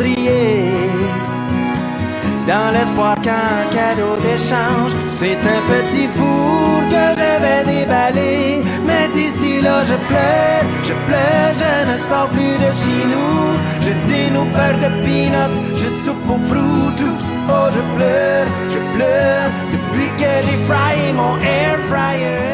cendrier. Dans l'espoir qu'un cadeau d'échange, c'est un petit four que je vais déballer. Mais d'ici là je pleure, je ne sors plus de chez nous. Je dîne au beurre de peanut, je soupe aux Fruit Loops. Oh je pleure, depuis que j'ai fryé mon air fryer.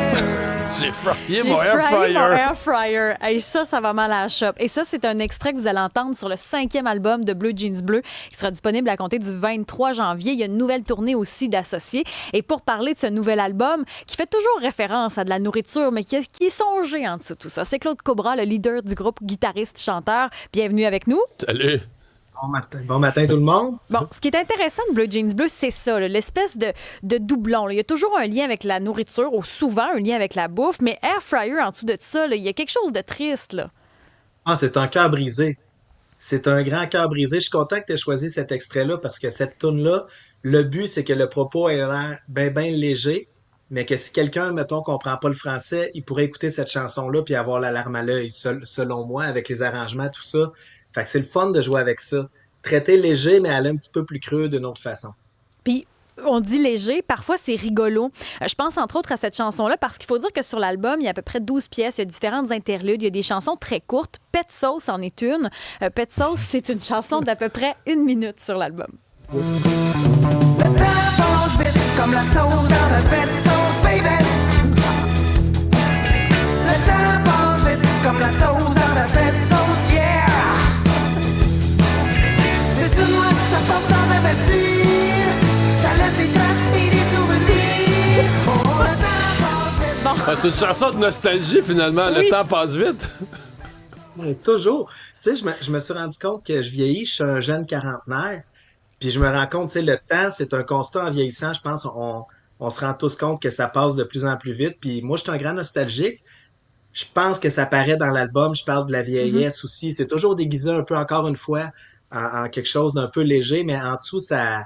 J'ai fryé mon air fryer. Hey, ça va mal à la shop. Et ça, c'est un extrait que vous allez entendre sur le 5e album de Blue Jeans Bleu qui sera disponible à compter du 23 janvier. Il y a une nouvelle tournée aussi d'Associés. Et pour parler de ce nouvel album, qui fait toujours référence à de la nourriture, mais qui est songé en dessous de tout ça, c'est Claude Cobra, le leader du groupe, guitariste, chanteur. Bienvenue avec nous. Salut. Bon matin tout le monde. Bon, ce qui est intéressant de Blue Jeans Bleu, c'est ça, là, l'espèce de doublon. Là. Il y a toujours un lien avec la nourriture, ou souvent un lien avec la bouffe, mais Air Fryer, en dessous de ça, là, il y a quelque chose de triste. Là. C'est un cœur brisé. C'est un grand cœur brisé. Je suis content que tu aies choisi cet extrait-là parce que cette toune-là, le but, c'est que le propos ait l'air bien léger, mais que si quelqu'un, mettons, comprend pas le français, il pourrait écouter cette chanson-là puis avoir la larme à l'œil, selon moi, avec les arrangements, tout ça. Fait que c'est le fun de jouer avec ça. Traiter léger, mais aller un petit peu plus creux d'une autre façon. Puis, on dit léger, parfois c'est rigolo. Je pense entre autres à cette chanson-là parce qu'il faut dire que sur l'album, il y a à peu près 12 pièces, il y a différentes interludes, il y a des chansons très courtes. Pet Sauce en est une. Pet Sauce, c'est une chanson d'à peu près 1 minute sur l'album. Le temps passe vite comme la sauce dans un pet sauce, baby. Le temps passe vite comme la sauce dans un pet sauce, yeah. C'est sur moi que ça passe sans avertir. Ça laisse des traces et des souvenirs. Oh, le temps passe vite. Bon. C'est une chanson de nostalgie, finalement. Oui. Le temps passe vite. Toujours. Tu sais, je me suis rendu compte que je vieillis, je suis un jeune quarantenaire. Puis je me rends compte, tu sais, le temps, c'est un constat en vieillissant. Je pense on se rend tous compte que ça passe de plus en plus vite. Puis moi, je suis un grand nostalgique. Je pense que ça paraît dans l'album. Je parle de la vieillesse aussi. C'est toujours déguisé un peu, encore une fois, en quelque chose d'un peu léger, mais en dessous, ça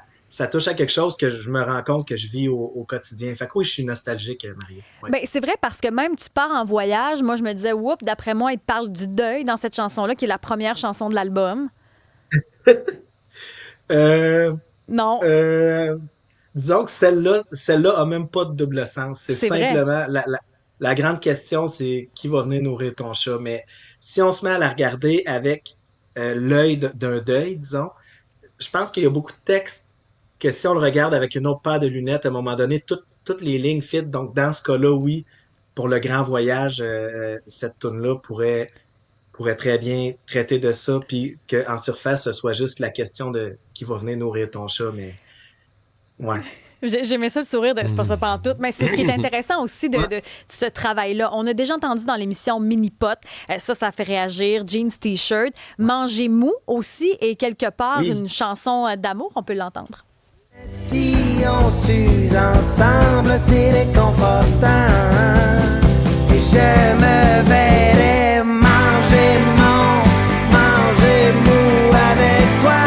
touche à quelque chose que je me rends compte que je vis au quotidien. Fait que oui, je suis nostalgique, Marie. Ouais. Ben, c'est vrai parce que même tu pars en voyage, moi je me disais, oups, d'après moi, il parle du deuil dans cette chanson-là, qui est la première chanson de l'album. Euh, Non. Disons que celle-là a même pas de double sens. C'est C'est vrai. simplement la grande question, c'est qui va venir nourrir ton chat. Mais si on se met à la regarder avec l'œil d'un deuil, disons, je pense qu'il y a beaucoup de textes que si on le regarde avec une autre paire de lunettes, à un moment donné, toutes les lignes fit. Donc, dans ce cas-là, oui, pour le grand voyage, cette toune-là pourrait très bien traiter de ça, puis qu'en surface, ce soit juste la question de qui va venir nourrir ton chat, mais ouais. J'aimais ça le sourire de c'est pas ça pantoute, mais c'est ce qui est intéressant aussi de ce travail-là. On a déjà entendu dans l'émission Mini-Pot, ça fait réagir, Jeans T-shirt, Manger mou aussi, et quelque part Oui. une chanson d'amour, on peut l'entendre. Si on s'use ensemble, c'est réconfortant. Et je me verrai manger mou avec toi.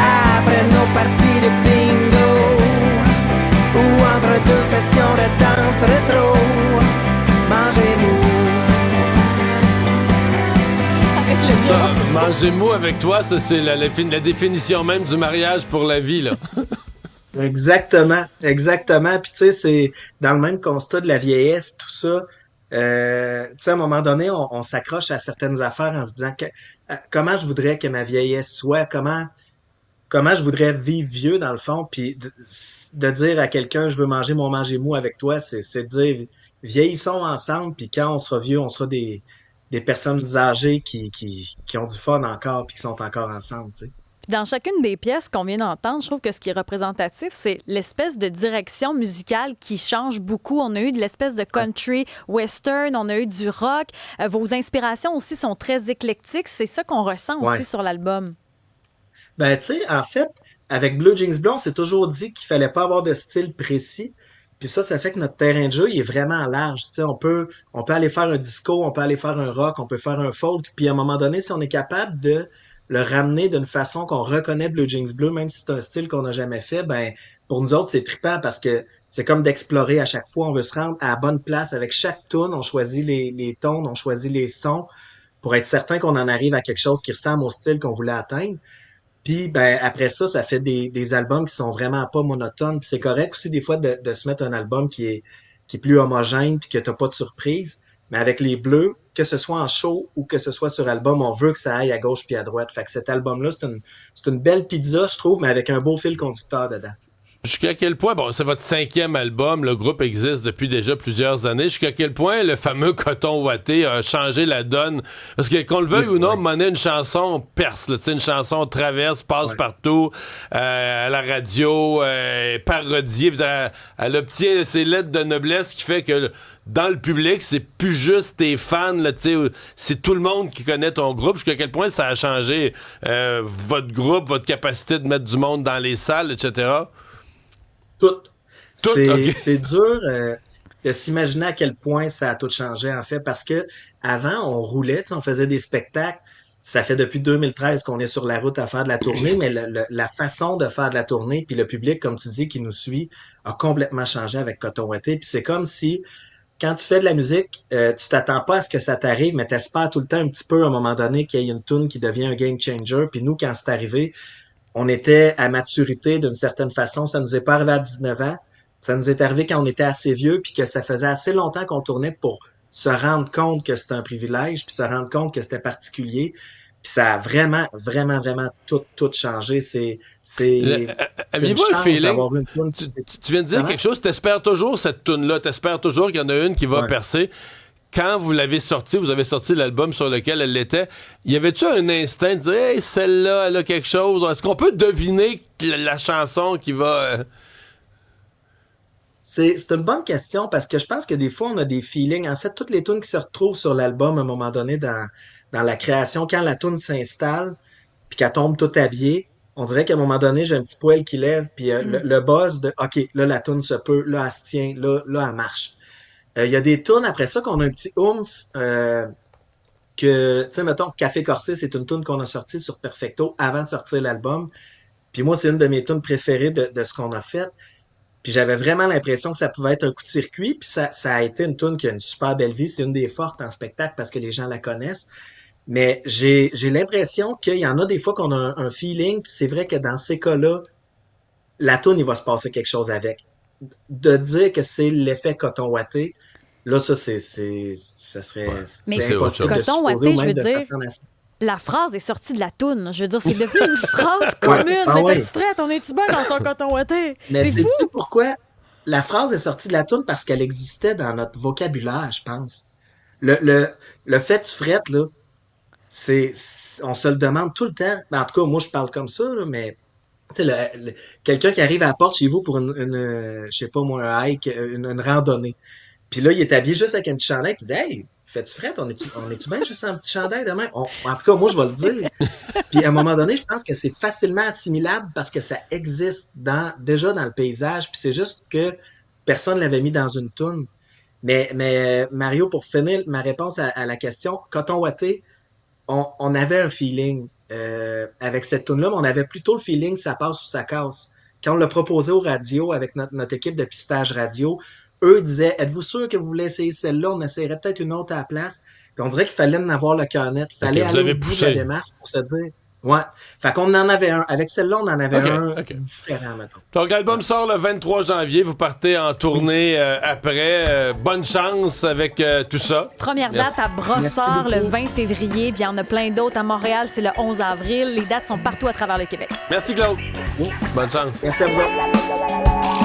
Après nos parties de bingo, ou entre deux sessions de danse rétro. Manger mou. Avec le Ça, manger mou avec toi, ça, c'est la définition même du mariage pour la vie, là. Exactement. Puis tu sais, c'est dans le même constat de la vieillesse, tout ça. Tu sais, à un moment donné, on s'accroche à certaines affaires en se disant comment je voudrais que ma vieillesse soit, comment je voudrais vivre vieux dans le fond, puis de dire à quelqu'un je veux manger mou avec toi, c'est de dire vieillissons ensemble, puis quand on sera vieux, on sera des personnes âgées qui ont du fun encore, puis qui sont encore ensemble, tu sais. Puis dans chacune des pièces qu'on vient d'entendre, je trouve que ce qui est représentatif, c'est l'espèce de direction musicale qui change beaucoup. On a eu de l'espèce de country western, on a eu du rock. Vos inspirations aussi sont très éclectiques. C'est ça qu'on ressent aussi Ouais. sur l'album. Ben, tu sais, en fait, avec Blue Jeans Bleu, on s'est toujours dit qu'il fallait pas avoir de style précis. Puis ça fait que notre terrain de jeu, il est vraiment large. Tu sais, on peut aller faire un disco, on peut aller faire un rock, on peut faire un folk. Puis à un moment donné, si on est capable de le ramener d'une façon qu'on reconnaît Blue Jeans Bleu, même si c'est un style qu'on n'a jamais fait, ben, pour nous autres, c'est trippant parce que c'est comme d'explorer à chaque fois. On veut se rendre à la bonne place avec chaque tune. On choisit les tons, on choisit les sons. pour être certain qu'on en arrive à quelque chose qui ressemble au style qu'on voulait atteindre. Puis ben après ça, ça fait des albums qui sont vraiment pas monotones. Puis c'est correct aussi des fois de se mettre un album qui est plus homogène puis que t'as pas de surprise. Mais avec les Bleus, que ce soit en show ou que ce soit sur album, on veut que ça aille à gauche puis à droite. Fait que cet album-là, c'est une belle pizza, je trouve, mais avec un beau fil conducteur dedans. Jusqu'à quel point, bon, c'est votre 5e album, le groupe existe depuis déjà plusieurs années, jusqu'à quel point le fameux Coton Watté a changé la donne? Parce que qu'on le veuille ou non, une chanson perce, là, une chanson traverse, passe partout, à la radio, parodiée, elle obtient ses lettres de noblesse qui fait que dans le public, c'est plus juste tes fans, là, c'est tout le monde qui connaît ton groupe. Jusqu'à quel point ça a changé votre groupe, votre capacité de mettre du monde dans les salles, etc.? Tout. Okay. C'est dur de s'imaginer à quel point ça a tout changé, en fait, parce que avant, on roulait, on faisait des spectacles. Ça fait depuis 2013 qu'on est sur la route à faire de la tournée, mais la façon de faire de la tournée, puis le public, comme tu dis, qui nous suit, a complètement changé avec Coton Watté. Puis c'est comme si, quand tu fais de la musique, tu t'attends pas à ce que ça t'arrive, mais t'espères tout le temps un petit peu, à un moment donné, qu'il y ait une tune qui devient un game changer. Puis nous, quand c'est arrivé, on était à maturité d'une certaine façon. Ça nous est pas arrivé à 19 ans. Ça nous est arrivé quand on était assez vieux puis que ça faisait assez longtemps qu'on tournait pour se rendre compte que c'était un privilège puis se rendre compte que c'était particulier. Puis ça a vraiment, vraiment, vraiment tout changé. C'est aviez-vous un feeling? Une toune. Tu viens de dire quelque chose. T'espères toujours cette toune-là. T'espères toujours qu'il y en a une qui va percer. Quand vous l'avez sorti, vous avez sorti l'album sur lequel elle l'était, y avait-tu un instinct de dire « Hey, celle-là, elle a quelque chose ». Est-ce qu'on peut deviner la chanson qui va... C'est une bonne question parce que je pense que des fois, on a des feelings. En fait, toutes les tunes qui se retrouvent sur l'album à un moment donné dans la création, quand la tune s'installe puis qu'elle tombe toute habillée, on dirait qu'à un moment donné, j'ai un petit poil qui lève puis le buzz de « OK, là, la tune se peut, là, elle se tient, là, elle marche ». Il y a des tunes après ça qu'on a un petit oomph que, tu sais, mettons, Café Corsé, c'est une tune qu'on a sortie sur Perfecto avant de sortir l'album. Puis moi, c'est une de mes tunes préférées de ce qu'on a fait. Puis j'avais vraiment l'impression que ça pouvait être un coup de circuit. Puis ça a été une tune qui a une super belle vie. C'est une des fortes en spectacle parce que les gens la connaissent. Mais j'ai l'impression qu'il y en a des fois qu'on a un feeling. Puis c'est vrai que dans ces cas-là, la tune, il va se passer quelque chose avec. De dire que c'est l'effet Coton Watté, là, ça serait Mais impossible de Coton supposer Watté, ou je même veux de dire, s'attendre à ça. la phrase est sortie de la toune. Je veux dire, c'est devenu une phrase commune. Mais t'es-tu frette? On est-tu bien dans son Coton Watté? Mais c'est fou! sais-tu pourquoi la phrase est sortie de la toune? Parce qu'elle existait dans notre vocabulaire, je pense. Le fait tu frettes, là, on se le demande tout le temps. En tout cas, moi, je parle comme ça, là, mais tu sais, quelqu'un qui arrive à la porte chez vous pour je sais pas moi, un hike, une randonnée. Puis là, il est habillé juste avec un petit chandail. Tu dis, hey, fais-tu frette? On est-tu bien juste un petit chandail demain? En tout cas, moi, je vais le dire. Puis à un moment donné, je pense que c'est facilement assimilable parce que ça existe déjà dans le paysage. Puis c'est juste que personne l'avait mis dans une toune. Mais Mario, pour finir ma réponse à la question, Coton Watté, on avait un feeling avec cette tune-là, mais on avait plutôt le feeling que ça passe ou ça casse. Quand on l'a proposé aux radios avec notre équipe de pistage radio, eux disaient, êtes-vous sûr que vous voulez essayer celle-là? On essaierait peut-être une autre à la place. Puis on dirait qu'il fallait en avoir le cœur net. Il fallait aller au bout de la démarche pour se dire, ouais. Fait qu'on en avait un. Avec celle-là, on en avait un différent, mettons. Donc, l'album sort le 23 janvier. Vous partez en tournée après. Bonne chance avec tout ça. Première date à Brossard le 20 février. Puis il y en a plein d'autres. À Montréal, c'est le 11 avril. Les dates sont partout à travers le Québec. Merci, Claude. Oui. Bonne chance. Merci à vous autres.